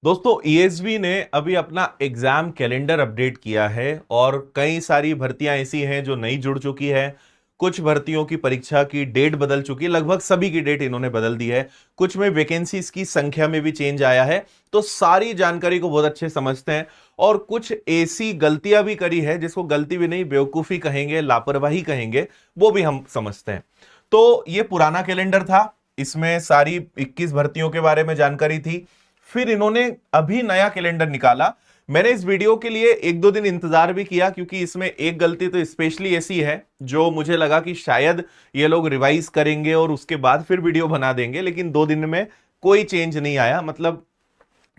दोस्तों ईएसबी ने अभी अपना एग्जाम कैलेंडर अपडेट किया है और कई सारी भर्तियां ऐसी हैं जो नई जुड़ चुकी है। कुछ भर्तियों की परीक्षा की डेट बदल चुकी है, लगभग सभी की डेट इन्होंने बदल दी है। कुछ में वैकेंसीज की संख्या में भी चेंज आया है। तो सारी जानकारी को बहुत अच्छे समझते हैं और कुछ ऐसी गलतियां भी करी है जिसको गलती भी नहीं, बेवकूफी कहेंगे, लापरवाही कहेंगे, वो भी हम समझते हैं। तो ये पुराना कैलेंडर था, इसमें सारी 21 भर्तियों के बारे में जानकारी थी। फिर इन्होंने अभी नया कैलेंडर निकाला। मैंने इस वीडियो के लिए एक दो दिन इंतजार भी किया क्योंकि इसमें एक गलती तो स्पेशली ऐसी है जो मुझे लगा कि शायद ये लोग रिवाइज करेंगे और उसके बाद फिर वीडियो बना देंगे, लेकिन 2 दिन में कोई चेंज नहीं आया, मतलब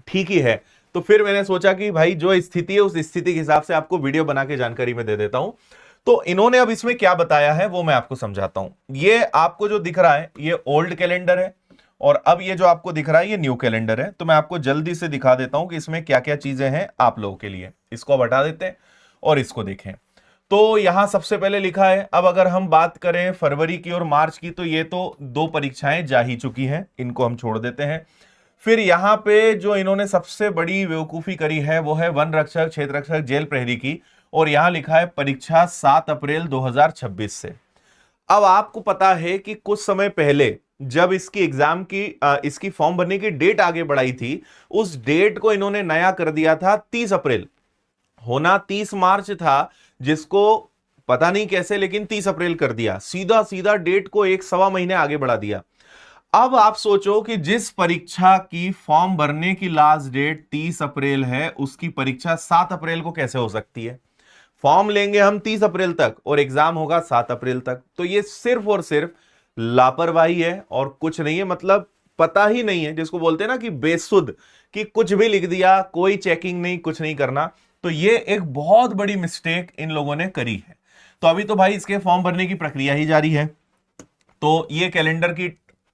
ठीक ही है। तो फिर मैंने सोचा कि भाई जो स्थिति है उस स्थिति के हिसाब से आपको वीडियो बना के जानकारी में दे देता हूं। तो इन्होंने अब इसमें क्या बताया है वो मैं आपको समझाता हूं। ये आपको जो दिख रहा है ये ओल्ड कैलेंडर है और अब ये जो आपको दिख रहा है ये न्यू कैलेंडर है। तो मैं आपको जल्दी से दिखा देता हूं कि इसमें क्या क्या चीजें हैं आप लोगों के लिए। इसको अब हटा देते हैं और इसको देखें। तो यहां सबसे पहले लिखा है, अब अगर हम बात करें फरवरी की और मार्च की तो ये तो 2 परीक्षाएं जा ही चुकी हैं, इनको हम छोड़ देते हैं। फिर यहां पे जो इन्होंने सबसे बड़ी बेवकूफी करी है वो है वन रक्षक, क्षेत्र रक्षक, जेल प्रहरी की। और यहां लिखा है परीक्षा 7 अप्रैल 2026 से। अब आपको पता है कि कुछ समय पहले जब इसकी एग्जाम की इसकी फॉर्म भरने की डेट आगे बढ़ाई थी, उस डेट को इन्होंने नया कर दिया था 30 अप्रैल। होना 30 मार्च था, जिसको पता नहीं कैसे लेकिन 30 अप्रैल कर दिया। सीधा सीधा डेट को 1 सवा महीने आगे बढ़ा दिया। अब आप सोचो कि जिस परीक्षा की फॉर्म भरने की लास्ट डेट 30 अप्रैल है उसकी परीक्षा 7 अप्रैल को कैसे हो सकती है। फॉर्म लेंगे हम 30 अप्रैल तक और एग्जाम होगा 7 अप्रैल तक। तो ये सिर्फ और सिर्फ लापरवाही है और कुछ नहीं है, मतलब पता ही नहीं है, जिसको बोलते हैं ना कि बेसुध, कि कुछ भी लिख दिया, कोई चेकिंग नहीं, कुछ नहीं करना। तो ये एक बहुत बड़ी मिस्टेक इन लोगों ने करी है। तो अभी तो भाई इसके फॉर्म भरने की प्रक्रिया ही जारी है। तो ये कैलेंडर की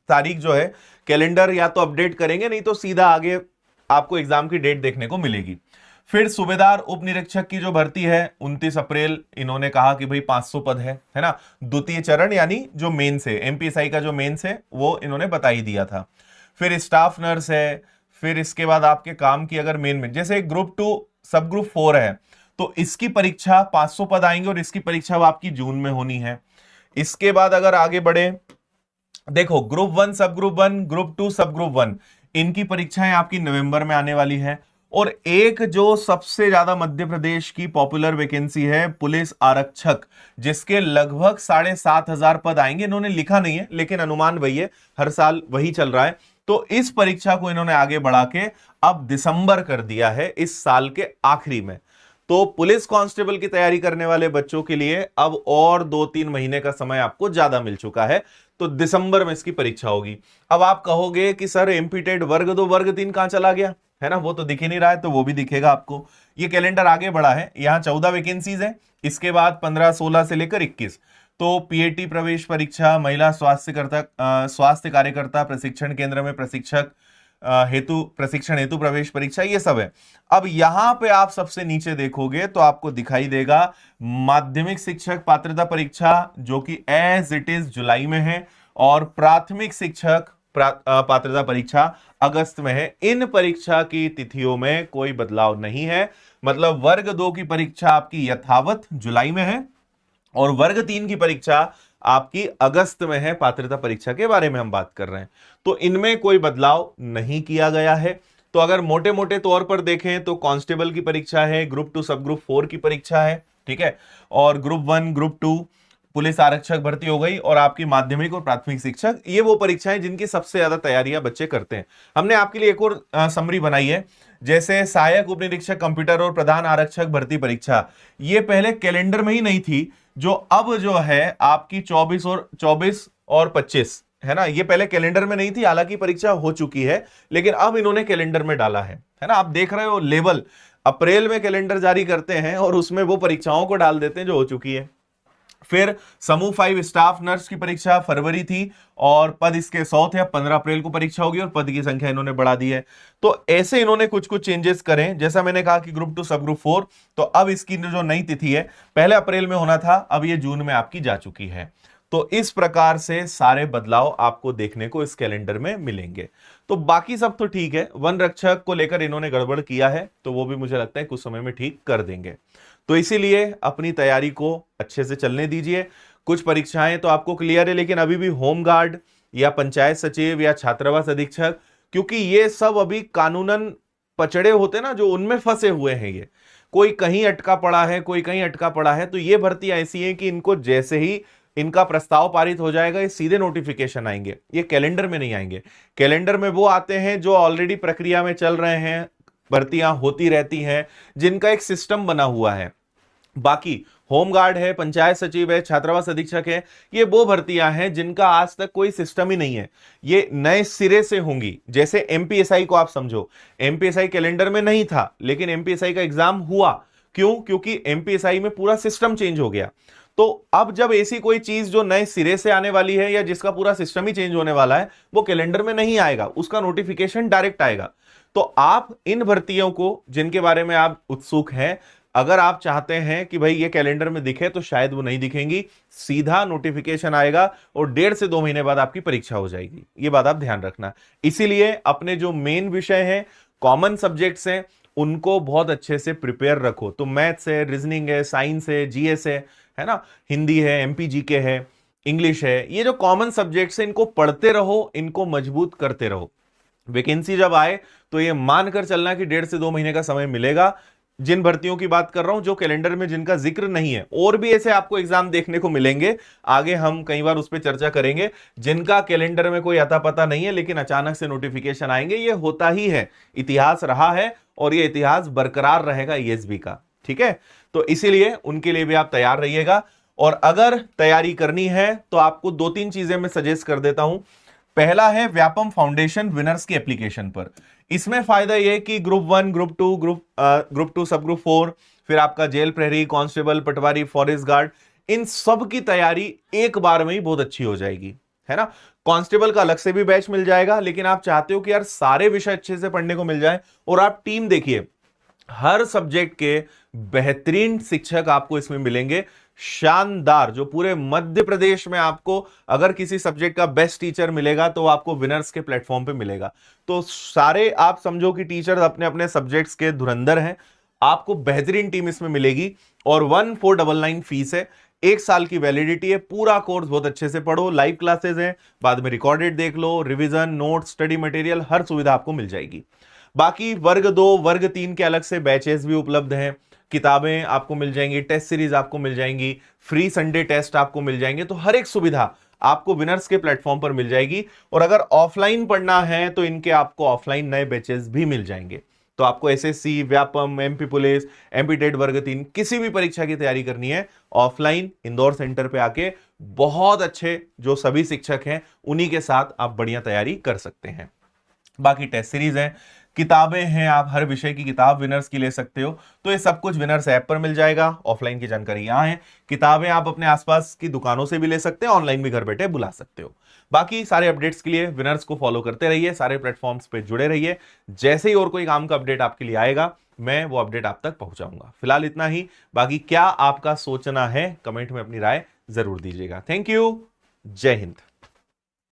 तारीख जो है, कैलेंडर या तो अपडेट करेंगे, नहीं तो सीधा आगे आपको एग्जाम की डेट देखने को मिलेगी। फिर सूबेदार उप निरीक्षक की जो भर्ती है 29 अप्रैल इन्होंने कहा कि भाई 500 पद है ना। द्वितीय चरण यानी जो मेंस है, एमपीएसआई का जो मेंस है वो इन्होंने बता ही दिया था। फिर स्टाफ नर्स है। फिर इसके बाद आपके काम की अगर मेन में जैसे ग्रुप 2 सब ग्रुप 4 है तो इसकी परीक्षा 500 पद आएंगे और इसकी परीक्षा आपकी जून में होनी है। इसके बाद अगर आगे बढ़े, देखो ग्रुप 1 सब ग्रुप 1, ग्रुप 2 सब ग्रुप 1, इनकी परीक्षाएं आपकी नवंबर में आने वाली है। और एक जो सबसे ज्यादा मध्य प्रदेश की पॉपुलर वैकेंसी है पुलिस आरक्षक, जिसके लगभग 7,500 पद आएंगे। इन्होंने लिखा नहीं है लेकिन अनुमान वही है, हर साल वही चल रहा है। तो इस परीक्षा को इन्होंने आगे बढ़ा के अब दिसंबर कर दिया है, इस साल के आखिरी में। तो पुलिस कांस्टेबल की तैयारी करने वाले बच्चों के लिए अब और 2-3 महीने का समय आपको ज्यादा मिल चुका है। तो दिसंबर में इसकी परीक्षा होगी। अब आप कहोगे कि सर एमपीटेड वर्ग 2 वर्ग 3 कहां चला गया, है ना, वो तो दिख ही नहीं रहा है। तो वो भी दिखेगा आपको। ये कैलेंडर आगे बढ़ा है, यहां 14 वैकेंसीज है, इसके बाद 15, 16 से लेकर 21। तो पीएटी प्रवेश परीक्षा, महिला स्वास्थ्य कार्यकर्ता प्रशिक्षण केंद्र में प्रशिक्षक प्रशिक्षण हेतु प्रवेश परीक्षा, ये सब है। अब यहां पे आप सबसे नीचे देखोगे तो आपको दिखाई देगा माध्यमिक शिक्षक पात्रता परीक्षा, जो कि एज इट इज जुलाई में है, और प्राथमिक शिक्षक पात्रता परीक्षा अगस्त में है। इन परीक्षा की तिथियों में कोई बदलाव नहीं है। मतलब वर्ग 2 की परीक्षा आपकी यथावत जुलाई में है और वर्ग 3 की परीक्षा आपकी अगस्त में है। पात्रता परीक्षा के बारे में हम बात कर रहे हैं, तो इनमें कोई बदलाव नहीं किया गया है। तो अगर मोटे मोटे तौर पर देखें तो कांस्टेबल की परीक्षा है, ग्रुप 2 सब ग्रुप 4 की परीक्षा है, ठीक है, और ग्रुप 1 ग्रुप 2 पुलिस आरक्षक भर्ती हो गई, और आपकी माध्यमिक और प्राथमिक शिक्षक, ये वो परीक्षाएं जिनकी सबसे ज्यादा तैयारियां बच्चे करते हैं। हमने आपके लिए एक और समरी बनाई है, जैसे सहायक उप निरीक्षक कंप्यूटर और प्रधान आरक्षक भर्ती परीक्षा, ये पहले कैलेंडर में ही नहीं थी, जो अब जो है आपकी 24 और 25 है ना, ये पहले कैलेंडर में नहीं थी, हालांकि परीक्षा हो चुकी है, लेकिन अब इन्होंने कैलेंडर में डाला है ना। आप देख रहे हो लेवल, अप्रैल में कैलेंडर जारी करते हैं और उसमें वो परीक्षाओं को डाल देते हैं जो हो चुकी है। फिर समूह 5 स्टाफ नर्स की परीक्षा फरवरी थी और पद इसके 100 थे, अब 15 अप्रैल को परीक्षा होगी और पद की संख्या इन्होंने बढ़ा दी है। तो ऐसे इन्होंने कुछ कुछ चेंजेस करें। जैसा मैंने कहा कि ग्रुप 2 सब ग्रुप 4, तो अब इसकी जो नई तिथि है पहले अप्रैल में होना था, अब ये जून में आपकी जा चुकी है। तो इस प्रकार से सारे बदलाव आपको देखने को इस कैलेंडर में मिलेंगे। तो बाकी सब तो ठीक है, वन रक्षक को लेकर इन्होंने गड़बड़ किया है, तो वो भी मुझे लगता है कुछ समय में ठीक कर देंगे। तो इसीलिए अपनी तैयारी को अच्छे से चलने दीजिए। कुछ परीक्षाएं तो आपको क्लियर है, लेकिन अभी भी होमगार्ड या पंचायत सचिव या छात्रावास अधीक्षक, क्योंकि ये सब अभी कानूनन पचड़े होते ना, जो उनमें फंसे हुए हैं, ये कोई कहीं अटका पड़ा है, कोई कहीं अटका पड़ा है। तो ये भर्तियां ऐसी हैं कि इनको जैसे ही इनका प्रस्ताव पारित हो जाएगा, ये सीधे नोटिफिकेशन आएंगे, ये कैलेंडर में नहीं आएंगे। कैलेंडर में वो आते हैं जो ऑलरेडी प्रक्रिया में चल रहे हैं, भर्तियां होती रहती हैं, जिनका एक सिस्टम बना हुआ है। बाकी होमगार्ड है, पंचायत सचिव है, छात्रावास अधीक्षक है, ये वो भर्तियां हैं जिनका आज तक कोई सिस्टम ही नहीं है, ये नए सिरे से होंगी। जैसे एमपीएसआई को आप समझो, एमपीएसआई कैलेंडर में नहीं था, लेकिन एमपीएसआई का एग्जाम हुआ। क्यों? क्योंकि एमपीएसआई में पूरा सिस्टम चेंज हो गया। तो अब जब ऐसी कोई चीज जो नए सिरे से आने वाली है या जिसका पूरा सिस्टम ही चेंज होने वाला है, वो कैलेंडर में नहीं आएगा, उसका नोटिफिकेशन डायरेक्ट आएगा। तो आप इन भर्तियों को, जिनके बारे में आप उत्सुक हैं, अगर आप चाहते हैं कि भाई ये कैलेंडर में दिखे, तो शायद वो नहीं दिखेंगी, सीधा नोटिफिकेशन आएगा और 1.5 से 2 महीने बाद आपकी परीक्षा हो जाएगी। ये बात आप ध्यान रखना। इसीलिए अपने जो मेन विषय हैं, कॉमन सब्जेक्ट्स हैं, उनको बहुत अच्छे से प्रिपेयर रखो। तो मैथ्स है, रीजनिंग है, साइंस है, जीएस है ना, हिंदी है, एमपी जीके है, इंग्लिश है, ये जो कॉमन सब्जेक्ट्स हैं, इनको पढ़ते रहो, इनको मजबूत करते रहो। वैकेंसी जब आए तो ये मानकर चलना कि 1.5 से 2 महीने का समय मिलेगा। जिन भर्तियों की बात कर रहा हूं जो कैलेंडर में जिनका जिक्र नहीं है, और भी ऐसे आपको एग्जाम देखने को मिलेंगे, आगे हम कई बार उस पर चर्चा करेंगे, जिनका कैलेंडर में कोई अता पता नहीं है, लेकिन अचानक से नोटिफिकेशन आएंगे। ये होता ही है, इतिहास रहा है और ये इतिहास बरकरार रहेगा ईएसबी का। ठीक है, तो इसीलिए उनके लिए भी आप तैयार रहिएगा। और अगर तैयारी करनी है तो आपको 2-3 चीजें मैं सजेस्ट कर देता हूं। पहला है व्यापम फाउंडेशन विनर्स की एप्लीकेशन पर। इसमें फायदा यह है कि ग्रुप 1, ग्रुप 2, ग्रुप 2 सब ग्रुप 4, फिर आपका जेल प्रहरी, कांस्टेबल, पटवारी, फॉरेस्ट गार्ड, इन सब की तैयारी एक बार में ही बहुत अच्छी हो जाएगी, है ना। कांस्टेबल का अलग से भी बैच मिल जाएगा, लेकिन आप चाहते हो कि यार सारे विषय अच्छे से पढ़ने को मिल जाए, और आप टीम देखिए, हर सब्जेक्ट के बेहतरीन शिक्षक आपको इसमें मिलेंगे, शानदार। जो पूरे मध्य प्रदेश में आपको अगर किसी सब्जेक्ट का बेस्ट टीचर मिलेगा तो आपको विनर्स के प्लेटफॉर्म पे मिलेगा। तो सारे आप समझो कि टीचर्स अपने अपने सब्जेक्ट्स के धुरंधर हैं, आपको बेहतरीन टीम इसमें मिलेगी। और 1499 फीस है, 1 साल की वैलिडिटी है, पूरा कोर्स बहुत अच्छे से पढ़ो, लाइव क्लासेस हैं, बाद में रिकॉर्डेड देख लो, रिवीजन, नोट, स्टडी मटेरियल, हर सुविधा आपको मिल जाएगी। बाकी वर्ग 2, वर्ग 3 के अलग से बैचेस भी उपलब्ध हैं, किताबें आपको मिल जाएंगी, टेस्ट सीरीज आपको मिल जाएंगी, फ्री संडे टेस्ट आपको मिल जाएंगे। तो हर एक सुविधा आपको विनर्स के प्लेटफॉर्म पर मिल जाएगी। और अगर ऑफलाइन पढ़ना है तो इनके आपको ऑफलाइन नए बैचेस भी मिल जाएंगे। तो आपको SSC, Vyapam, MP police, MP TET वर्ग 3, किसी भी परीक्षा की तैयारी करनी है, ऑफलाइन इंदौर सेंटर पे आके बहुत अच्छे जो सभी शिक्षक हैं उन्हीं के साथ आप बढ़िया तैयारी कर सकते हैं। बाकी टेस्ट सीरीज है, किताबें हैं, आप हर विषय की किताब विनर्स की ले सकते हो। तो ये सब कुछ विनर्स ऐप पर मिल जाएगा। ऑफलाइन की जानकारी यहाँ है। किताबें आप अपने आसपास की दुकानों से भी ले सकते हैं, ऑनलाइन भी घर बैठे बुला सकते हो। बाकी सारे अपडेट्स के लिए विनर्स को फॉलो करते रहिए, सारे प्लेटफॉर्म्स पे जुड़े रहिए। जैसे ही और कोई काम का अपडेट आपके लिए आएगा, मैं वो अपडेट आप तक पहुंचाऊंगा। फिलहाल इतना ही। बाकी क्या आपका सोचना है, कमेंट में अपनी राय जरूर दीजिएगा। Thank you. जय हिंद।